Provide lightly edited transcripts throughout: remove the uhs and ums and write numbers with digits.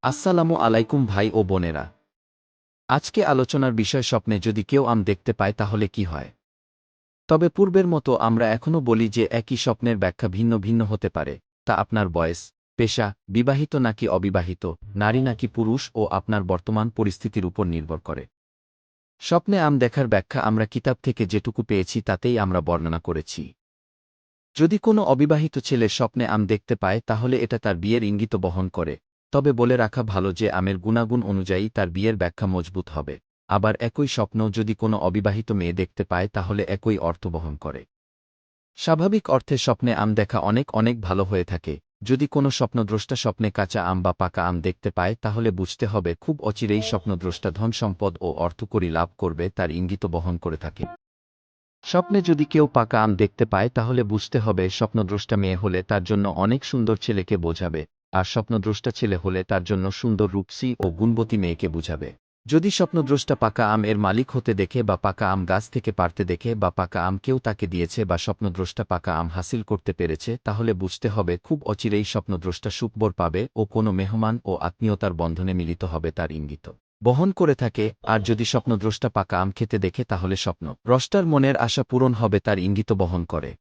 আসসালামু আলাইকুম ভাই ও বোনেরা। আজকে আলোচনার বিষয় স্বপ্নে যদি কেউ আম দেখতে পায় তাহলে কি হয়। তবে পূর্বের মতো আমরা এখনও বলি যে একই স্বপ্নের ব্যাখ্যা ভিন্ন ভিন্ন হতে পারে, তা আপনার বয়স, পেশা, বিবাহিত নাকি অবিবাহিত, নারী নাকি পুরুষ ও আপনার বর্তমান পরিস্থিতির উপর নির্ভর করে। স্বপ্নে আম দেখার ব্যাখ্যা আমরা কিতাব থেকে যেটুকু পেয়েছি তাতেই আমরা বর্ণনা করেছি। যদি কোনো অবিবাহিত ছেলে স্বপ্নে আম দেখতে পায় তাহলে এটা তার বিয়ের ইঙ্গিত বহন করে, তবে বলে রাখা ভালো যে আমের গুণাগুণ অনুযায়ী তার বিয়ের ব্যাখ্যা মজবুত হবে। আবার একই স্বপ্ন যদি কোনো অবিবাহিত মেয়ে দেখতে পায় তাহলে একই অর্থ বহন করে। স্বাভাবিক অর্থে স্বপ্নে আম দেখা অনেক অনেক ভালো হয়ে থাকে। যদি কোনো স্বপ্নদ্রষ্টা স্বপ্নে কাঁচা আম বা পাকা আম দেখতে পায় তাহলে বুঝতে হবে খুব অচিরেই স্বপ্নদ্রষ্টা ধন সম্পদ ও অর্থকরী লাভ করবে, তার ইঙ্গিত বহন করে থাকে। স্বপ্নে যদি কেউ পাকা আম দেখতে পায় তাহলে বুঝতে হবে স্বপ্নদ্রষ্টা মেয়ে হলে তার জন্য অনেক সুন্দর ছেলেকে বোঝাবে, আর স্বপ্নদ্রষ্টা ছেলে হলে তার জন্য সুন্দর রূপসী ও গুণবতী মেয়েকে বুঝাবে। যদি স্বপ্নদ্রষ্টা পাকা আম এর মালিক হতে দেখে বা পাকা আম গাছ থেকে পারতে দেখে বা পাকা আম কেউ তাকে দিয়েছে বা স্বপ্নদ্রষ্টা পাকা আম হাসিল করতে পেরেছে তাহলে বুঝতে হবে খুব অচিরেই স্বপ্নদ্রষ্টা সুখবর পাবে ও কোনো মেহমান ও আত্মীয়তার বন্ধনে মিলিত হবে, তার ইঙ্গিত বহন করে থাকে। আর যদি স্বপ্নদ্রষ্টা পাকা আম খেতে দেখে তাহলে স্বপ্নদ্রষ্টার মনের আশা পূরণ হবে, তার ইঙ্গিত বহন করে।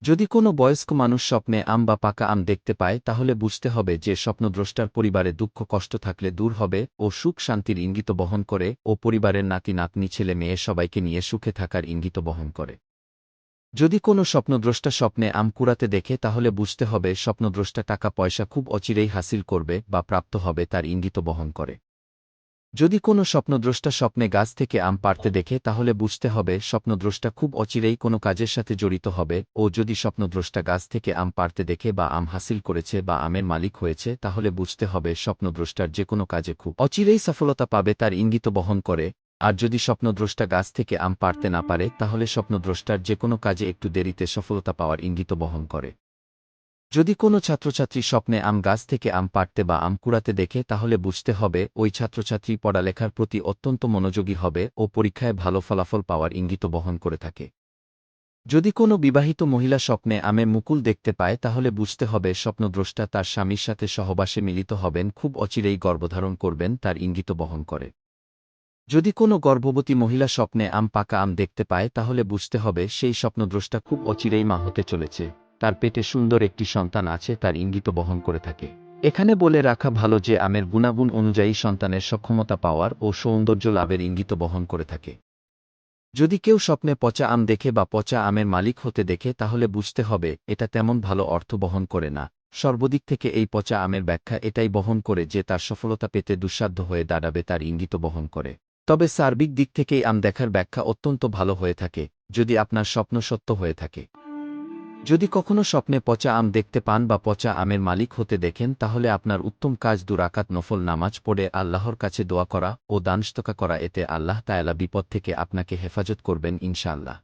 যদি কোনো বয়স্ক মানুষ স্বপ্নে আম বা পাকা আম দেখতে পায় তাহলে বুঝতে হবে যে স্বপ্নদ্রষ্টার পরিবারে দুঃখ কষ্ট থাকলে দূর হবে ও সুখ শান্তির ইঙ্গিত বহন করে ও পরিবারের নাতি নাতনি ছেলে মেয়ে সবাইকে নিয়ে সুখে থাকার ইঙ্গিত বহন করে। যদি কোনো স্বপ্নদ্রষ্টা স্বপ্নে আম কুড়াতে দেখে তাহলে বুঝতে হবে স্বপ্নদ্রষ্টা টাকা পয়সা খুব অচিরেই হাসিল করবে বা প্রাপ্ত হবে, তার ইঙ্গিত বহন করে। যদি কোনো স্বপ্নদ্রষ্টা স্বপ্নে গাছ থেকে আম পাড়তে দেখে তাহলে বুঝতে হবে স্বপ্নদ্রষ্টা খুব অচিরেই কোনো কাজের সাথে জড়িত হবে, ও যদি স্বপ্নদ্রষ্টা গাছ থেকে আম পাড়তে দেখে বা আম হাসিল করেছে বা আমের মালিক হয়েছে তাহলে বুঝতে হবে স্বপ্নদ্রষ্টার যে কোনো কাজে খুব অচিরেই সফলতা পাবে, তার ইঙ্গিত বহন করে। আর যদি স্বপ্নদ্রষ্টা গাছ থেকে আম পাড়তে না পারে তাহলে স্বপ্নদ্রষ্টার যে কোনো কাজে একটু দেরিতে সফলতা পাওয়ার ইঙ্গিত বহন করে। যদি কোনো ছাত্রছাত্রী স্বপ্নে আম গাছ থেকে আম পাড়তে বা আম কুড়াতে দেখে তাহলে বুঝতে হবে ওই ছাত্রছাত্রী পড়ালেখার প্রতি অত্যন্ত মনোযোগী হবে ও পরীক্ষায় ভালো ফলাফল পাওয়ার ইঙ্গিত বহন করে থাকে। যদি কোনো বিবাহিত মহিলা স্বপ্নে আমের মুকুল দেখতে পায় তাহলে বুঝতে হবে স্বপ্নদ্রষ্টা তার স্বামীর সাথে সহবাসে মিলিত হবেন, খুব অচিরেই গর্ভধারণ করবেন, তার ইঙ্গিত বহন করে। যদি কোনো গর্ভবতী মহিলা স্বপ্নে আম পাকা আম দেখতে পায় তাহলে বুঝতে হবে সেই স্বপ্নদ্রষ্টা খুব অচিরেই মা হতে চলেছে, তার পেটে সুন্দর একটি সন্তান আছে, তার ইঙ্গিত বহন করে থাকে। এখানে বলে রাখা ভালো যে আমের গুণাগুণ অনুযায়ী সন্তানের সক্ষমতা পাওয়ার ও সৌন্দর্য লাভের ইঙ্গিত বহন করে থাকে। যদি কেউ স্বপ্নে পচা আম দেখে বা পচা আমের মালিক হতে দেখে তাহলে বুঝতে হবে এটা তেমন ভালো অর্থ বহন করে না। সর্বদিক থেকে এই পচা আমের ব্যাখ্যা এটাই বহন করে যে তার সফলতা পেতে দুঃসাধ্য হয়ে দাঁড়াবে, তার ইঙ্গিত বহন করে। তবে সার্বিক দিক থেকেই আম দেখার ব্যাখ্যা অত্যন্ত ভালো হয়ে থাকে যদি আপনার স্বপ্ন সত্য হয়ে থাকে। যদি কখনো স্বপ্নে পচা আম দেখতে পান বা পচা আমের মালিক হতে দেখেন তাহলে আপনার উত্তম কাজ 2 রাকাত নফল নামাজ পড়ে আল্লাহর কাছে দোয়া করা ও দানস্তকা করা, এতে আল্লাহ তাআলা বিপদ থেকে আপনাকে হেফাজত করবেন ইনশাআল্লাহ।